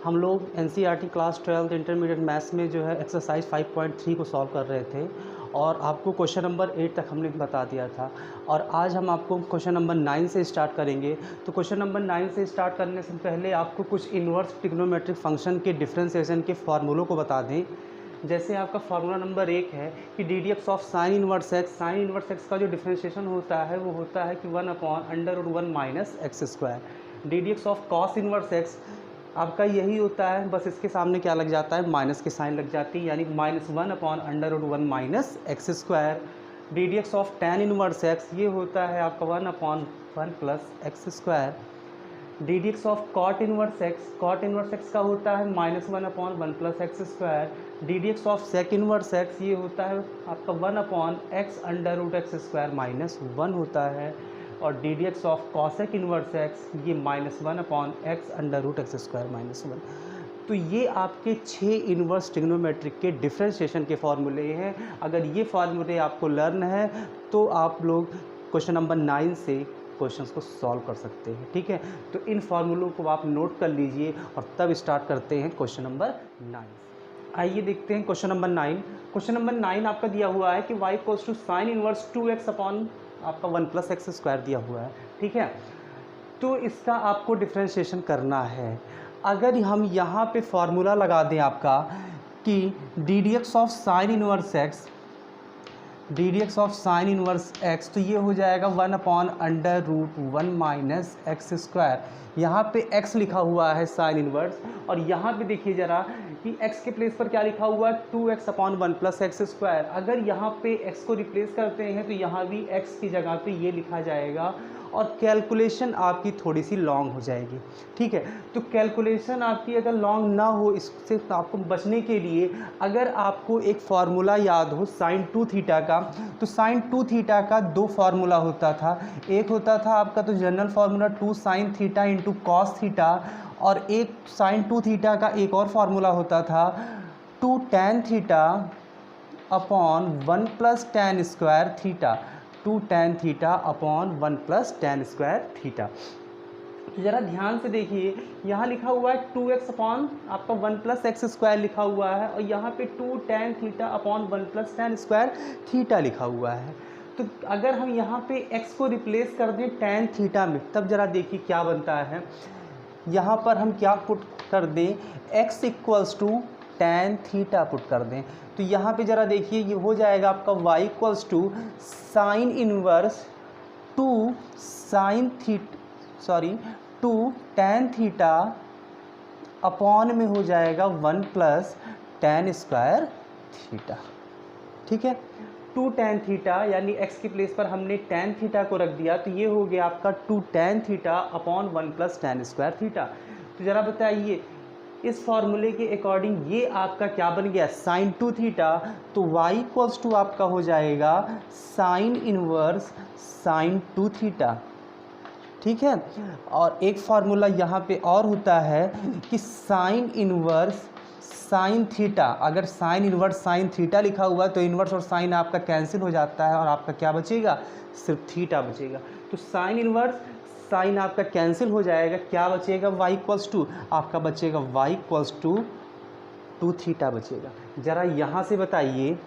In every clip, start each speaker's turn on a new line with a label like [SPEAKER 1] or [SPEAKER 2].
[SPEAKER 1] हम लोग NCERT class 12th intermediate maths में जो है एक्सरसाइज 5.3 को सॉल्व कर रहे थे और आपको क्वेश्चन नंबर 8 तक हमने बता दिया था। और आज हम आपको क्वेश्चन नंबर 9 से स्टार्ट करेंगे। तो क्वेश्चन नंबर 9 से स्टार्ट करने से पहले आपको कुछ इन्वर्स ट्रिग्नोमेट्रिक फंक्शन के डिफरेंशिएशन के फार्मूलों को बता दें। जैसे आपका फार्मूला नंबर 1 है कि D D X of sine inverse x, sine inverse X का जो डिफरेंशिएशन होता है वो होता है कि 1/√1 minus x square. D D X of cos inverse x आपका यही होता है, बस इसके सामने क्या लग जाता है, माइनस की साइन लग जाती है, यानी -1/√1 minus x square. D D X of tan inverse X ये होता है आपका 1/1 plus X square. D D X of cot inverse X, cot inverse X का होता है -1/1 plus X square. D D X of sec inverse X ये होता है आपका 1/x स्क्वायर माइनस 1 होता है। और D D X of cosec inverse X ये -1/x स्क्वायर माइनस 1। तो ये आपके 6 इन्वर्स ट्रिग्नोमेट्रिक के डिफरेंशिएशन के फार्मूले हैं। अगर ये फार्मूले आपको लर्न है तो आप लोग क्वेश्चन नंबर 9 से क्वेश्चंस को सॉल्व कर सकते हैं। ठीक है, तो इन फार्मूलों को आप नोट कर लीजिए और तब स्टार्ट करते हैं क्वेश्चन नंबर 9। आइए देखते हैं क्वेश्चन नंबर 9। क्वेश्चन नंबर 9 आपका दिया हुआ है कि y equals to sine inverse 2x upon आपका 1 प्लस एक्स स्क्वायर दिया हुआ है। ठीक है, तो इसका आपको डिफरेंशिएशन करना है। अगर हम यहाँ पे फार्मूला लगा दें आपका कि D D X of sine inverse x, D D X of sine inverse x, तो ये हो जाएगा 1/√1 माइनस एक्स स्क्वायर। यहाँ पे x लिखा हुआ है साइन इनवर्स, और यहाँ पे देखिए ज़रा कि x के प्लेस पर क्या लिखा हुआ है, 2x/1 प्लस एक्स स्क्वायर। अगर यहाँ पे x को रिप्लेस करते हैं तो यहाँ भी x की जगह पे ये लिखा जाएगा और कैलकुलेशन आपकी थोड़ी सी लॉन्ग हो जाएगी। ठीक है, तो कैलकुलेशन आपकी अगर लॉन्ग ना हो, इससे आपको बचने के लिए अगर आपको एक फार्मूला याद हो साइन 2 थीटा का, तो साइन 2 थीटा का 2 फार्मूला होता था। एक होता था आपका तो general formula 2 sine theta into cos theta, और एक साइन 2 थीटा का एक और फार्मूला होता था 2 tan theta upon 1 plus tan square theta, 2 tan theta upon 1 plus tan square theta. तो ज़रा ध्यान से देखिए, यहाँ लिखा हुआ है 2x अपॉन आपका 1 प्लस एक्स स्क्वायर लिखा हुआ है, और यहाँ पे 2 tan theta upon 1 plus tan square theta लिखा हुआ है। तो अगर हम यहाँ पे x को रिप्लेस कर दें tan थीटा में, तब ज़रा देखिए क्या बनता है। यहाँ पर हम क्या पुट कर दें, x equals to tan theta put कर दें, तो यहाँ पे ज़रा देखिए ये हो जाएगा आपका y equals to sine inverse 2 tan theta upon में हो जाएगा 1 प्लस tan स्क्वायर थीटा। ठीक है, 2 tan थीटा यानी x के प्लेस पर हमने tan थीटा को रख दिया, तो ये हो गया आपका 2 tan theta upon 1 plus tan square theta. तो ज़रा बताइए इस फॉर्मूले के अकॉर्डिंग ये आपका क्या बन गया, साइन 2 थीटा। तो y इक्वल्स टू आपका हो जाएगा साइन इनवर्स साइन 2 थीटा। ठीक है, और एक फार्मूला यहाँ पे और होता है कि साइन इनवर्स साइन थीटा, अगर साइन इनवर्स साइन थीटा लिखा हुआ तो इनवर्स और साइन आपका कैंसिल हो जाता है और आपका क्या बचेगा, सिर्फ थीटा बचेगा। तो साइन इनवर्स साइन आपका कैंसिल हो जाएगा, क्या बचेगा, y इक्वल्स टू आपका बचेगा y इक्वल्स टू 2 थीटा बचेगा। ज़रा यहाँ से बताइए,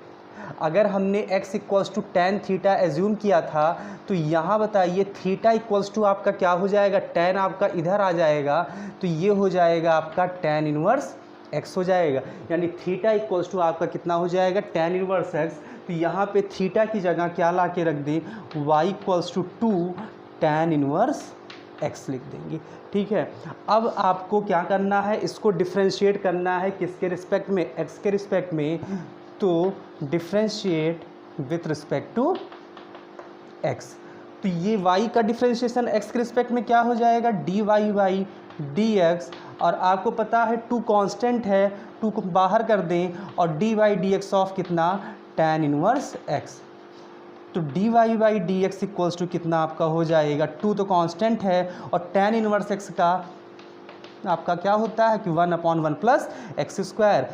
[SPEAKER 1] अगर हमने x equals to tan theta assume किया था, तो यहाँ बताइए थीटा इक्वल्स टू आपका क्या हो जाएगा, tan आपका इधर आ जाएगा, तो ये हो जाएगा आपका tan इनवर्स x हो जाएगा, यानी थीटा इक्वल्स टू आपका कितना हो जाएगा, tan इनवर्स x। तो यहाँ पे थीटा की जगह क्या ला के रख दें, y equals to 2 tan inverse x लिख देंगे। ठीक है, अब आपको क्या करना है, इसको डिफ्रेंशिएट करना है किसके रिस्पेक्ट में, x के रिस्पेक्ट में। तो differentiate with respect to x, तो ये y का डिफ्रेंशिएशन x के रिस्पेक्ट में क्या हो जाएगा, dy बाई dx, और आपको पता है 2 कांस्टेंट है, 2 को बाहर कर दें, और dy बाई dx ऑफ कितना, tan इनवर्स x। तो dy by D X equals to कितना आपका हो जाएगा, 2 तो कांस्टेंट है, और tan इनवर्स x का आपका क्या होता है कि 1/1 प्लस एक्स स्क्वायर।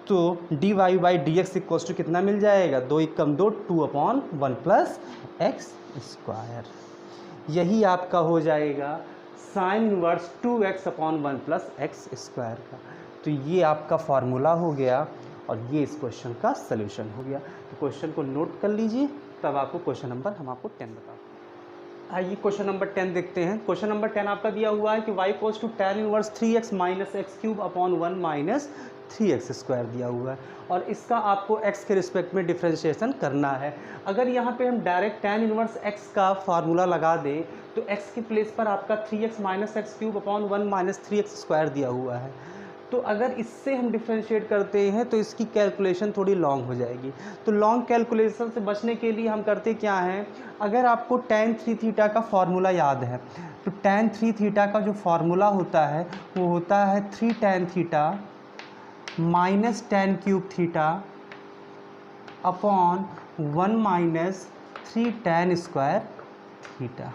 [SPEAKER 1] तो dy by D X equals to कितना मिल जाएगा, 2 एकम 2, 2/1 प्लस एक्स स्क्वायर। यही आपका हो जाएगा sign inverse 2x upon 1 plus X square का। तो ये आपका फार्मूला हो गया और ये इस क्वेश्चन का सलूशन हो गया। तो क्वेश्चन को नोट कर लीजिए, तब आपको क्वेश्चन नंबर हम आपको 10 बताते हैं। आइए क्वेश्चन नंबर 10 देखते हैं। क्वेश्चन नंबर 10 आपका दिया हुआ है कि y equals to tan inverse 3x minus X cube upon 1 minus 3x square दिया हुआ है और इसका आपको x के रिस्पेक्ट में डिफ्रेंशिएशन करना है। अगर यहाँ पे हम डायरेक्ट tan इनवर्स x का फार्मूला लगा दें तो x के प्लेस पर आपका 3x minus X cube upon 1 minus 3x square दिया हुआ है। तो अगर इससे हम डिफ्रेंशिएट करते हैं तो इसकी कैलकुलेशन थोड़ी लॉन्ग हो जाएगी। तो लॉन्ग कैलकुलेशन से बचने के लिए हम करते क्या हैं, अगर आपको tan 3 थीटा का फार्मूला याद है तो tan 3 थीटा का जो फार्मूला होता है वो होता है 3 tan theta minus tan cube theta upon 1 minus 3 tan square theta.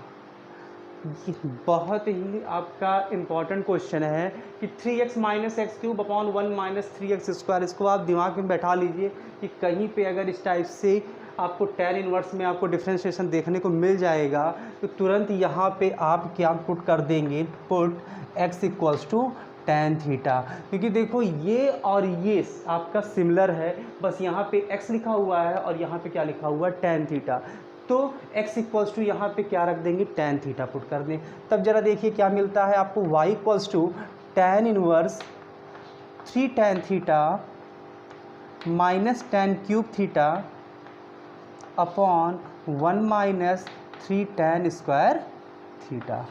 [SPEAKER 1] ये बहुत ही आपका इम्पॉर्टेंट क्वेश्चन है कि 3x minus X cube upon 1 minus 3x square, इसको आप दिमाग में बैठा लीजिए कि कहीं पे अगर इस टाइप से आपको tan इनवर्स में आपको डिफ्रेंशिएशन देखने को मिल जाएगा तो तुरंत यहाँ पे आप क्या पुट कर देंगे, put x equals to tan theta. क्योंकि देखो ये और ये आपका सिमिलर है, बस यहाँ पे x लिखा हुआ है और यहाँ पे क्या लिखा हुआ है, tan थीटा। तो x इक्वल्स टू यहाँ पे क्या रख देंगे, tan थीटा पुट कर दें। तब जरा देखिए क्या मिलता है आपको, y equals to tan inverse 3 tan theta minus tan cube theta upon 1 minus 3 tan square theta.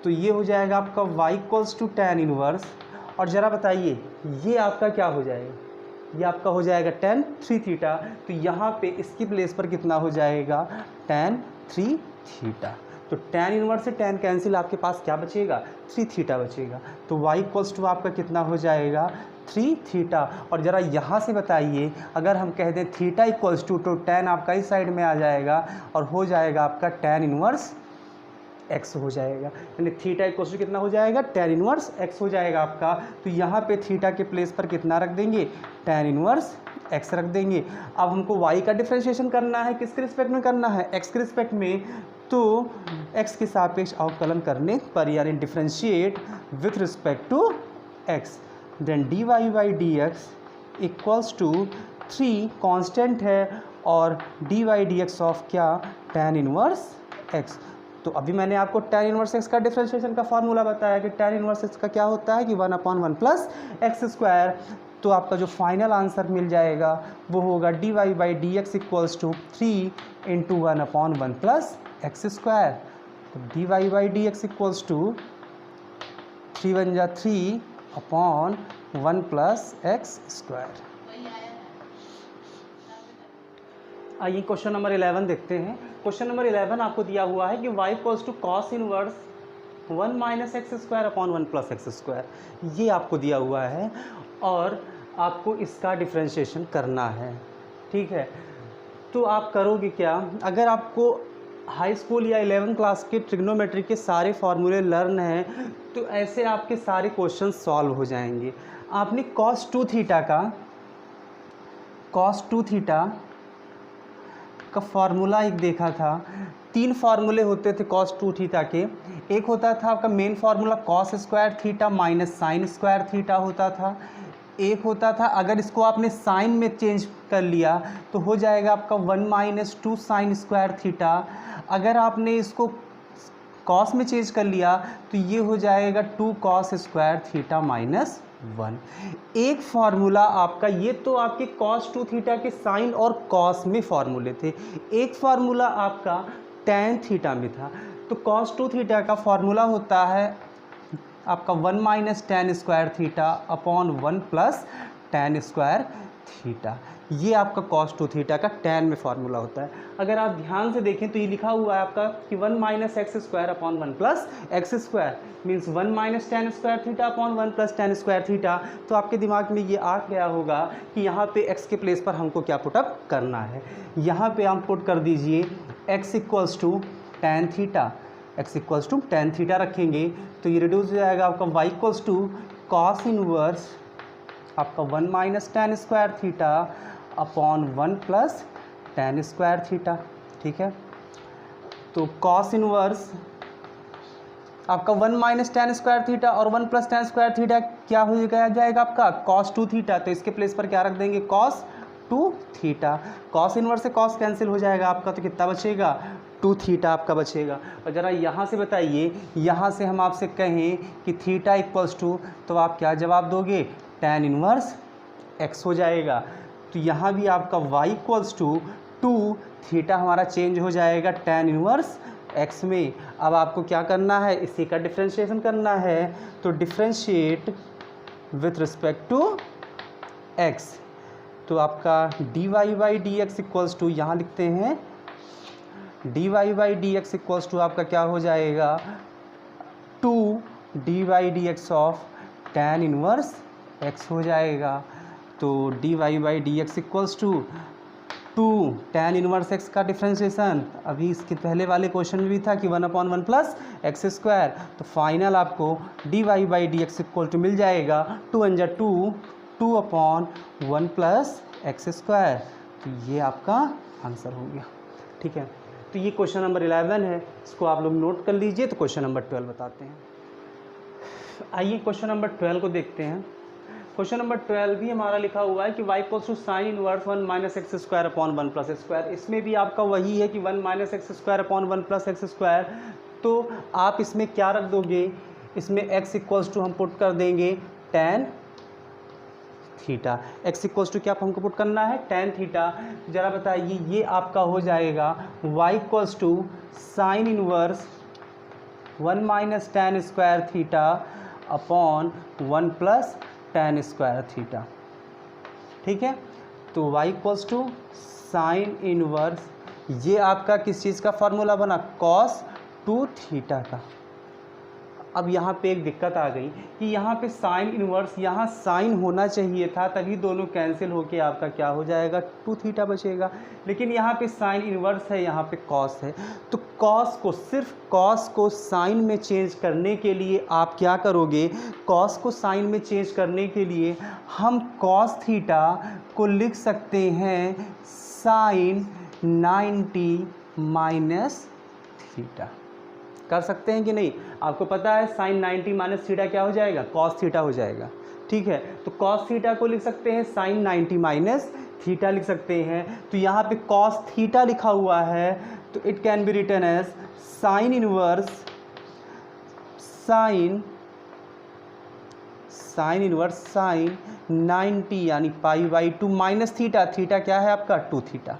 [SPEAKER 1] तो ये हो जाएगा आपका y equals to tan inverse, और ज़रा बताइए ये आपका क्या हो जाएगा, ये आपका हो जाएगा tan 3 थीटा। तो यहाँ पे इसकी प्लेस पर कितना हो जाएगा, tan 3 थीटा। तो tan इनवर्स से tan कैंसिल, आपके पास क्या बचेगा, 3 थीटा बचेगा। तो y इक्वल्स टू आपका कितना हो जाएगा, 3 थीटा। और ज़रा यहाँ से बताइए अगर हम कह दें थीटा इक्वल्स टू, तो tan आपका इस साइड में आ जाएगा और हो जाएगा आपका tan इनवर्स x हो जाएगा। यानी थीटा इक्वल्स टू कितना हो जाएगा, tan इनवर्स x हो जाएगा आपका। तो यहाँ पे थीटा के प्लेस पर कितना रख देंगे, tan इनवर्स x रख देंगे। अब हमको y का डिफ्रेंशिएशन करना है, किसके रिस्पेक्ट में करना है, x के रिस्पेक्ट में। तो x के सापेक्ष अवकलन करने पर, यानी differentiate with respect to x, then dy by D X equals to 3 constant है और dy डी एक्स ऑफ क्या, tan इनवर्स x। तो अभी मैंने आपको tan इनवर्स x का डिफ्रेंशिएशन का फार्मूला बताया कि tan इनवर्स x का क्या होता है कि 1 अपॉन 1 प्लस एक्स स्क्वायर। तो आपका जो फाइनल आंसर मिल जाएगा वो होगा dy by D X equals to 3 इंटू 1 अपॉन 1 प्लस एक्स स्क्वायर। तो dy by D X equals to 3 1 जा 3 अपॉन 1 प्लस एक्स स्क्वायर। आइए क्वेश्चन नंबर 11 देखते हैं। क्वेश्चन नंबर 11 आपको दिया हुआ है कि y equals to cos inverse 1 minus x square upon 1 plus X square, ये आपको दिया हुआ है और आपको इसका डिफ्रेंशिएशन करना है। ठीक है, तो आप करोगे क्या, अगर आपको हाई स्कूल या 11 क्लास के ट्रिग्नोमेट्री के सारे फार्मूले लर्न हैं तो ऐसे आपके सारे क्वेश्चन सॉल्व हो जाएंगे। आपने cos 2 थीटा का फार्मूला एक देखा था, 3 फार्मूले होते थे cos 2 थीटा के। एक होता था आपका main formula cos square theta minus sine square theta होता था। एक होता था अगर इसको आपने साइन में चेंज कर लिया तो हो जाएगा आपका 1 माइनस 2 साइन स्क्वायर थीटा। अगर आपने इसको कॉस में चेंज कर लिया तो ये हो जाएगा 2 कॉस स्क्वायर थीटा माइनस 1। एक फार्मूला आपका, ये तो आपके cos 2 थीटा के साइन और कॉस में फार्मूले थे, एक फार्मूला आपका tan थीटा में था। तो cos 2 थीटा का फार्मूला होता है आपका 1 minus tan square theta upon 1 plus tan square theta. ये आपका cos 2 थीटा का tan में फार्मूला होता है। अगर आप ध्यान से देखें तो ये लिखा हुआ है आपका कि 1 minus x square upon 1 plus X square means 1 minus tan square theta upon 1 plus tan square theta. तो आपके दिमाग में ये आ गया होगा कि यहाँ पे x के प्लेस पर हमको क्या पुटअप करना है। यहाँ पे हम पुट कर दीजिए x equals to tan theta, x equals to tan theta रखेंगे तो ये रिड्यूस हो जाएगा आपका y equals to cos inverse आपका 1 minus tan square theta upon 1 plus tan square theta. ठीक है, तो कॉस इनवर्स आपका 1 माइनस टेन स्क्वायर थीटा और 1 प्लस टेन स्क्वायर थीटा क्या हो जाएगा आपका कॉस 2 थीटा। तो इसके प्लेस पर क्या रख देंगे कॉस 2 थीटा। कॉस इनवर्स से कॉस कैंसिल हो जाएगा आपका, तो कितना बचेगा 2 थीटा आपका बचेगा। और ज़रा यहाँ से बताइए, यहाँ से हम आपसे कहें कि थीटा इक्वल्स टू, तो आप क्या जवाब दोगे टेन इनवर्स एक्स हो जाएगा। तो यहाँ भी आपका y इक्वल्स टू 2 थीटा हमारा चेंज हो जाएगा टेन इनवर्स x में। अब आपको क्या करना है, इसी का डिफ्रेंशिएशन करना है। तो differentiate with respect to x, तो आपका dy by D X equals to, यहाँ लिखते हैं dy by D X equals to आपका क्या हो जाएगा 2 dy by D X of tan inverse x हो जाएगा। तो dy by D X equals to 2 tan inverse x का डिफ्रेंशिएशन, अभी इसके पहले वाले क्वेश्चन में भी था कि 1/1 प्लस एक्स स्क्वायर। तो फाइनल आपको dy by D X equal to मिल जाएगा 2 × 2 2/1 प्लस एक्स स्क्वायर। तो ये आपका आंसर हो गया। ठीक है, तो ये क्वेश्चन नंबर 11 है, इसको आप लोग नोट कर लीजिए। तो क्वेश्चन नंबर 12 बताते हैं। आइए क्वेश्चन नंबर 12 को देखते हैं। क्वेश्चन नंबर 12 भी हमारा लिखा हुआ है कि y equals to sine inverse 1 minus x square upon 1 plus square. इसमें भी आपका वही है कि 1 minus x square upon 1 plus X square. तो आप इसमें क्या रख दोगे, इसमें x इक्वल्स टू हम पुट कर देंगे tan theta. x equals to क्या हमको पुट करना है टेन थीटा। ज़रा बताइए, ये आपका हो जाएगा y equals to sine inverse 1 minus tan square theta upon 1 plus tan square theta. ठीक है, तो y equals to sine inverse, ये आपका किस चीज़ का फार्मूला बना कॉस 2 थीटा का। अब यहाँ पे एक दिक्कत आ गई कि यहाँ पे साइन इनवर्स, यहाँ साइन होना चाहिए था, तभी दोनों कैंसिल होके आपका क्या हो जाएगा 2 थीटा बचेगा। लेकिन यहाँ पे साइन इनवर्स है, यहाँ पे कॉस है। तो कॉस को, सिर्फ कॉस को साइन में चेंज करने के लिए आप क्या करोगे, कॉस को साइन में चेंज करने के लिए हम कॉस थीटा को लिख सकते हैं साइन 90 माइनस थीटा। कर सकते हैं कि नहीं, आपको पता है साइन 90 माइनस थीटा क्या हो जाएगा कॉस थीटा हो जाएगा। ठीक है, तो कॉस थीटा को लिख सकते हैं साइन 90 माइनस थीटा लिख सकते हैं। तो यहाँ पे कॉस थीटा लिखा हुआ है, तो it can be written as sine inverse sine 90 यानी π/2 माइनस थीटा, थीटा क्या है आपका 2 थीटा।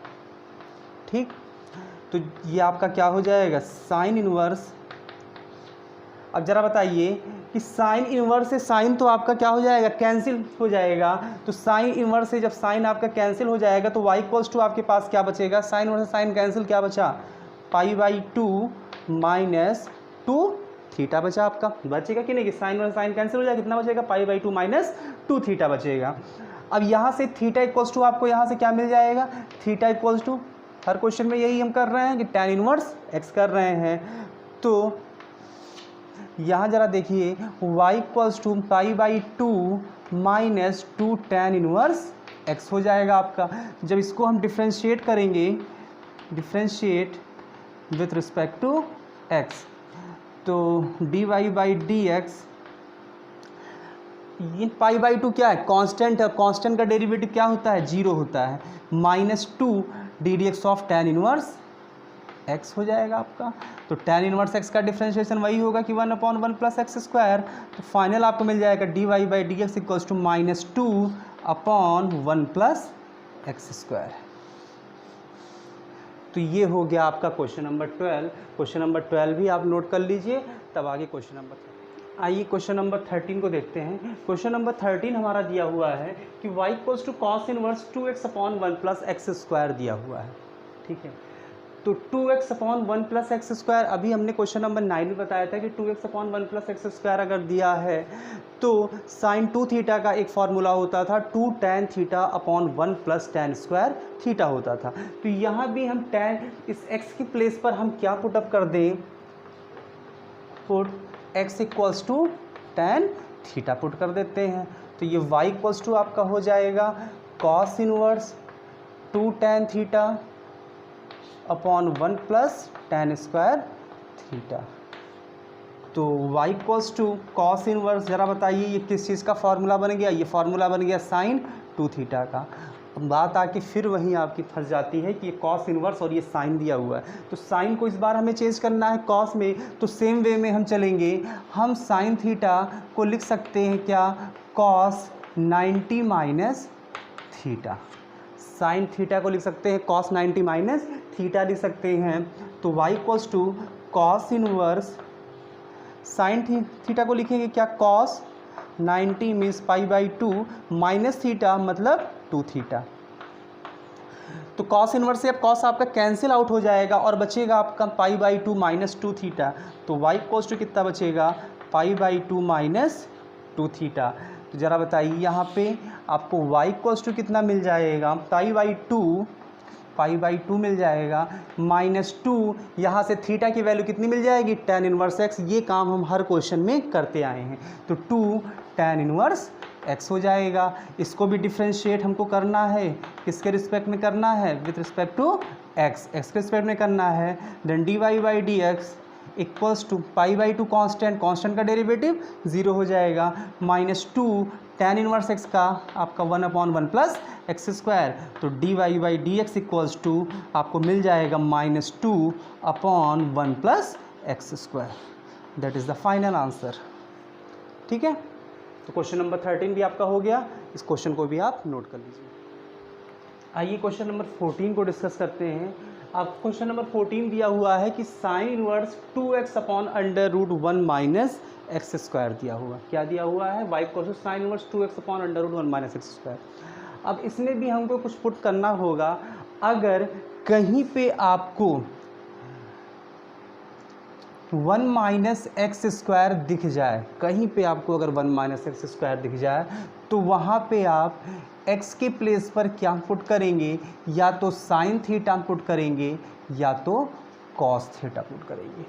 [SPEAKER 1] ठीक, तो ये आपका क्या हो जाएगा साइन इनवर्स। अब ज़रा बताइए कि साइन इनवर्स से साइन तो आपका क्या हो जाएगा कैंसिल हो जाएगा। तो साइन इनवर्स से जब साइन आपका कैंसिल हो जाएगा तो y इक्वल्स टू आपके पास क्या बचेगा, साइन इनवर्स से साइन कैंसिल क्या बचा π/2 माइनस 2 थीटा बचा आपका। बचेगा कि नहीं, कि साइन इनवर्स साइन कैंसिल हो जाएगा, कितना बचेगा π/2 माइनस 2 थीटा बचेगा। अब यहाँ से थीटा इक्वल्स टू आपको यहाँ से क्या मिल जाएगा, थीटा इक्वल्स टू, हर क्वेश्चन में यही हम कर रहे हैं कि tan इनवर्स x कर रहे हैं। तो यहाँ ज़रा देखिए y equals to π/2 minus 2 tan inverse x हो जाएगा आपका। जब इसको हम डिफ्रेंशिएट करेंगे, differentiate with respect to x, तो dy बाई डी एक्स, ये π/2 क्या है कांस्टेंट है, कांस्टेंट का डेरिवेटिव क्या होता है 0 होता है, minus 2 ddx of tan inverse x हो जाएगा आपका। तो tan इनवर्स x का डिफ्रेंशिएशन वही होगा कि 1/1 प्लस एक्स स्क्वायर। तो फाइनल आपको मिल जाएगा dy by D X equals to -2/1 plus X square. तो ये हो गया आपका क्वेश्चन नंबर 12। क्वेश्चन नंबर 12 भी आप नोट कर लीजिए, तब आगे क्वेश्चन नंबर 13। आइए क्वेश्चन नंबर 13 को देखते हैं। क्वेश्चन नंबर 13 हमारा दिया हुआ है कि y equals to cos inverse 2x/1 plus X square दिया हुआ है। ठीक है, तो 2x/1 प्लस एक्स स्क्वायर, अभी हमने क्वेश्चन नंबर 9 में बताया था कि 2x/1 प्लस एक्स स्क्वायर अगर दिया है तो साइन 2 थीटा का एक फार्मूला होता था 2 tan theta upon 1 plus tan square theta होता था। तो यहाँ भी हम tan, इस x की प्लेस पर हम क्या पुटअप कर दें, put x equals to tan theta put कर देते हैं। तो ये y इक्वल्स टू आपका हो जाएगा cos inverse 2 tan theta upon 1 plus tan square theta. तो y equals to cos inverse, ज़रा बताइए ये किस चीज़ का फार्मूला बन गया, ये फार्मूला बन गया साइन 2 थीटा का। अब बात आके फिर वहीं आपकी फंस जाती है कि ये कॉस इनवर्स और ये साइन दिया हुआ है, तो साइन को इस बार हमें चेंज करना है कॉस में, तो सेम वे में हम चलेंगे, हम साइन थीटा को लिख सकते हैं क्या, cos 90 minus theta. Sign theta को लिख सकते हैं कॉस 90 माइनस थीटा लिख सकते हैं। तो y equals to cos inverse sine theta को लिखेंगे क्या, कॉस 90 मीन्स π/2 माइनस थीटा मतलब 2 थीटा। तो कॉस इनवर्स से अब कॉस आपका कैंसिल आउट हो जाएगा और बचेगा आपका π/2 माइनस 2 थीटा। तो y इक्वल्स टू कितना बचेगा, π/2 माइनस 2 थीटा। तो ज़रा बताइए यहाँ पे आपको y इक्वल्स टू कितना मिल जाएगा, π/2 मिल जाएगा, माइनस 2, यहाँ से थीटा की वैल्यू कितनी मिल जाएगी, tan इनवर्स x। ये काम हम हर क्वेश्चन में करते आए हैं। तो 2 tan इनवर्स x हो जाएगा। इसको भी डिफ्रेंशिएट हमको करना है, किसके रिस्पेक्ट में करना है, विथ रिस्पेक्ट टू x के रिस्पेक्ट में करना है। Then dy/dx equals to π/2 constant का डेरिवेटिव 0 हो जाएगा, माइनस 2 tan इनवर्स x का आपका 1/1 प्लस एक्स स्क्वायर। तो dy/dx इक्वल्स टू आपको मिल जाएगा -2/1 plus X square. That is the final answer. ठीक है, तो क्वेश्चन नंबर 13 भी आपका हो गया, इस क्वेश्चन को भी आप नोट कर लीजिए। आइए क्वेश्चन नंबर 14 को डिस्कस करते हैं। अब क्वेश्चन नंबर 14 दिया हुआ है कि sine inverse 2x/√1 minus x square दिया हुआ। क्या दिया हुआ है, y equal to sine inverse 2x/√1 minus x square. अब इसमें भी हमको कुछ पुट करना होगा। अगर कहीं पे आपको 1 माइनस एक्स स्क्वायर दिख जाए, कहीं पे आपको अगर 1 माइनस एक्स स्क्वायर दिख जाए, तो वहाँ पे आप x के प्लेस पर क्या पुट करेंगे, या तो साइन थीटा पुट करेंगे या तो कॉस थीटा पुट करेंगे।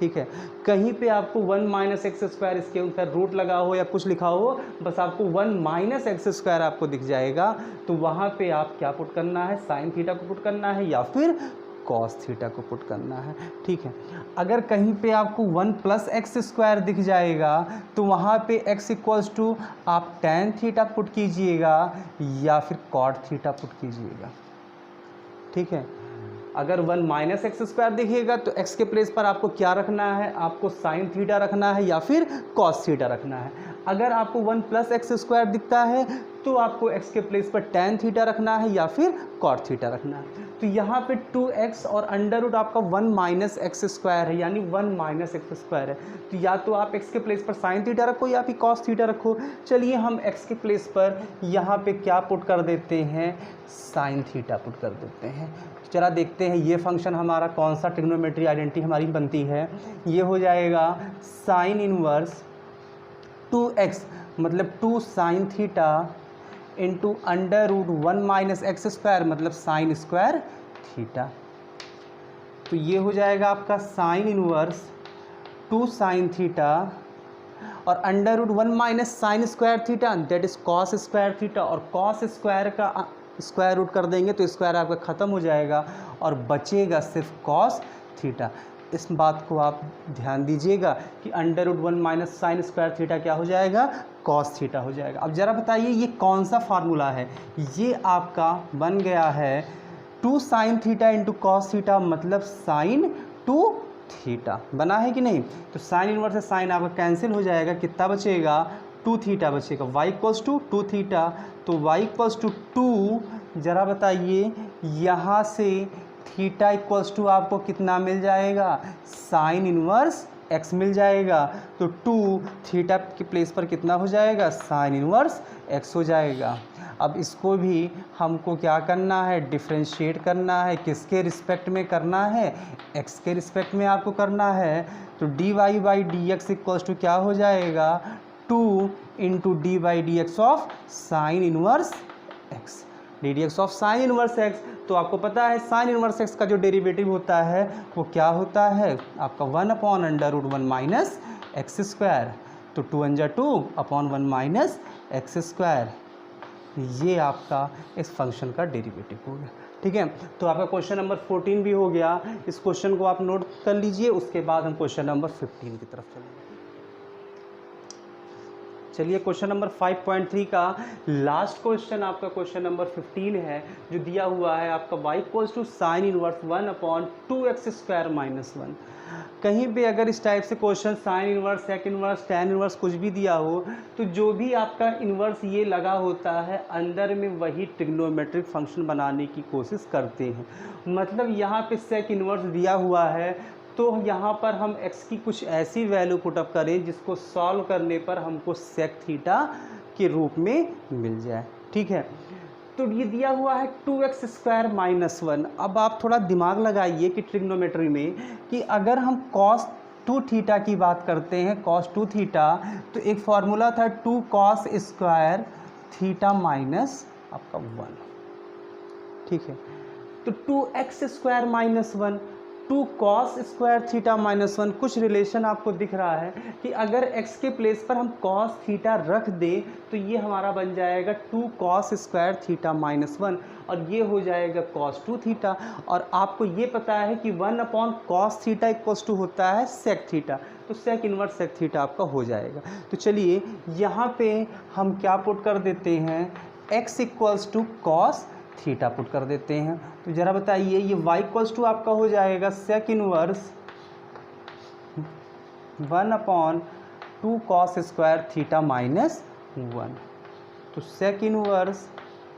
[SPEAKER 1] ठीक है, कहीं पे आपको 1 माइनस एक्स स्क्वायर इसके ऊपर रूट लगा हो या कुछ लिखा हो, बस आपको 1 माइनस एक्स स्क्वायर आपको दिख जाएगा, तो वहाँ पे आप क्या पुट करना है, साइन थीटा को पुट करना है या फिर कॉस थीटा को पुट करना है। ठीक है, अगर कहीं पे आपको 1 प्लस एक्स स्क्वायर दिख जाएगा, तो वहाँ पे x इक्वल्स टू आप tan थीटा पुट कीजिएगा या फिर कॉट थीटा पुट कीजिएगा। ठीक है, अगर 1 माइनस एक्स स्क्वायर दिखेगा तो x के प्लेस पर आपको क्या रखना है, आपको साइन थीटा रखना है या फिर कॉस थीटा रखना है। अगर आपको 1 प्लस एक्स स्क्वायर दिखता है तो आपको x के प्लेस पर tan थीटा रखना है या फिर कॉट थीटा रखना है। तो यहाँ पे 2x और अंडर रूट आपका 1 माइनस एक्स स्क्वायर है, यानी 1 माइनस एक्स स्क्वायर है। तो या तो आप x के प्लेस पर साइन थीटा रखो या फिर कॉस थीटा रखो। चलिए हम x के प्लेस पर यहाँ पे क्या पुट कर देते हैं, साइन थीटा पुट कर देते हैं। चला देखते हैं ये फंक्शन हमारा कौन सा ट्रिग्नोमेट्री आइडेंटिटी हमारी बनती है। ये हो जाएगा साइन इनवर्स 2x मतलब 2 sine theta into under root 1 minus x square मतलब साइन स्क्वायर थीटा। तो ये हो जाएगा आपका साइन इनवर्स 2 साइन थीटा और under root 1 minus sine square theta, that is cos square theta. और कॉस स्क्वायर का स्क्वायर रूट कर देंगे तो स्क्वायर आपका ख़त्म हो जाएगा और बचेगा सिर्फ कॉस थीटा। इस बात को आप ध्यान दीजिएगा कि under root 1 minus sine square theta क्या हो जाएगा, कॉस थीटा हो जाएगा। अब ज़रा बताइए ये कौन सा फार्मूला है, ये आपका बन गया है 2 sine theta into cos theta मतलब साइन 2 थीटा। बना है कि नहीं। तो साइन इनवर्स से साइन आपका कैंसिल हो जाएगा, कितना बचेगा, 2 थीटा बचेगा। y इक्वल्स टू 2 थीटा, तो y इक्वल्स टू 2। ज़रा बताइए यहाँ से थीटा इक्वल्स टू आपको कितना मिल जाएगा, साइन इनवर्स x मिल जाएगा। तो 2 थीटा के प्लेस पर कितना हो जाएगा, साइन इनवर्स x हो जाएगा। अब इसको भी हमको क्या करना है, डिफ्रेंशिएट करना है। किसके रिस्पेक्ट में करना है, x के रिस्पेक्ट में आपको करना है। तो dy/dx इक्वल्स टू क्या हो जाएगा, 2 into dy/dx of sine inverse x, ddx of sine inverse x। तो आपको पता है साइन इनवर्स x का जो डेरिवेटिव होता है वो क्या होता है, आपका 1/√1 माइनस एक्स स्क्वायर। तो 2 माइनस एक्स स्क्वायर, ये आपका इस फंक्शन का डेरिवेटिव हो गया। ठीक है, तो आपका क्वेश्चन नंबर 14 भी हो गया। इस क्वेश्चन को आप नोट कर लीजिए, उसके बाद हम क्वेश्चन नंबर 15 की तरफ चलेंगे। चलिए क्वेश्चन नंबर 5.3 का लास्ट क्वेश्चन आपका क्वेश्चन नंबर 15 है, जो दिया हुआ है आपका y equals to sine inverse 1/2x² - 1। कहीं पे अगर इस टाइप से question sine inverse, sec inverse, tan inverse कुछ भी दिया हो, तो जो भी आपका इनवर्स ये लगा होता है अंदर में वही ट्रिग्नोमेट्रिक फंक्शन बनाने की कोशिश करते हैं। मतलब यहाँ पे सेक इनवर्स दिया हुआ है, तो यहाँ पर हम x की कुछ ऐसी वैल्यू पुटअप करें जिसको सॉल्व करने पर हमको सेक थीटा के रूप में मिल जाए। ठीक है, तो ये दिया हुआ है 2x² - 1। अब आप थोड़ा दिमाग लगाइए कि ट्रिग्नोमेट्री में कि अगर हम cos 2 थीटा की बात करते हैं, cos 2 थीटा, तो एक फार्मूला था 2 cos² थीटा माइनस आपका 1। ठीक है, तो 2x² - 1, 2 cos² थीटा माइनस 1, कुछ रिलेशन आपको दिख रहा है कि अगर x के प्लेस पर हम cos थीटा रख दें तो ये हमारा बन जाएगा 2 cos² थीटा माइनस 1, और ये हो जाएगा cos 2 थीटा। और आपको ये पता है कि 1/cos थीटा इक्वल्स टू होता है सेक थीटा, तो सेक इनवर्स सेक थीटा आपका हो जाएगा। तो चलिए यहाँ पे हम क्या पुट कर देते हैं, x equals to cos theta put कर देते हैं। तो ज़रा बताइए, ये y इक्वल्स टू आपका हो जाएगा sec inverse 1/2 cos² theta minus 1। तो sec inverse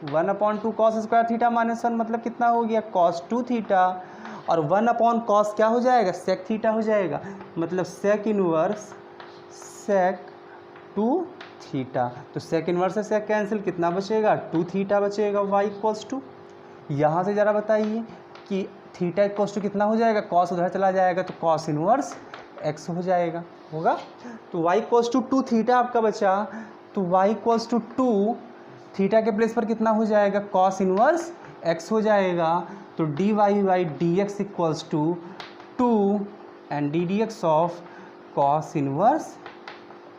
[SPEAKER 1] 1/2 cos² theta minus 1 मतलब कितना हो गया, cos 2 थीटा, और 1/cos क्या हो जाएगा, सेक थीटा हो जाएगा। मतलब सेक इनवर्स सेक 2 थीटा। तो सेक इनवर्स से सेक कैंसिल, कितना बचेगा, 2 थीटा बचेगा। y इक्वल्स टू, यहाँ से ज़रा बताइए कि थीटा इक्वल्स टू कितना हो जाएगा, cos उधर चला जाएगा तो cos इनवर्स x हो जाएगा, होगा। तो y इक्वल्स टू 2 थीटा आपका बचा, तो y इक्वल्स टू 2 थीटा के प्लेस पर कितना हो जाएगा, cos इनवर्स x हो जाएगा। तो dy/dx equals to 2 and ddx of cos inverse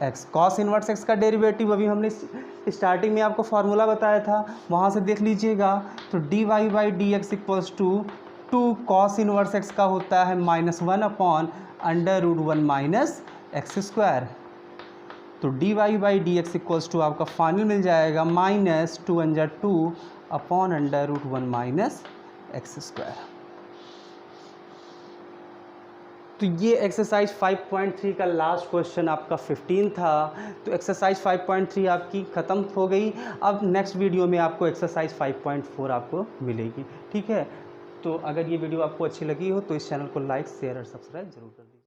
[SPEAKER 1] x। cos inverse x का डेरिवेटिव अभी हमने स्टार्टिंग में आपको फार्मूला बताया था, वहाँ से देख लीजिएगा। तो dy/dx equals to 2 cos inverse x का होता है -1/√1 - x²। तो dy/dx इक्वल्स टू आपका फाइनल मिल जाएगा -2×2/√1 - x²। तो ये एक्सरसाइज 5.3 का लास्ट क्वेश्चन आपका 15 था। तो एक्सरसाइज 5.3 आपकी ख़त्म हो गई। अब नेक्स्ट वीडियो में आपको एक्सरसाइज 5.4 आपको मिलेगी। ठीक है, तो अगर ये वीडियो आपको अच्छी लगी हो तो इस चैनल को लाइक, शेयर और सब्सक्राइब जरूर कर दीजिए।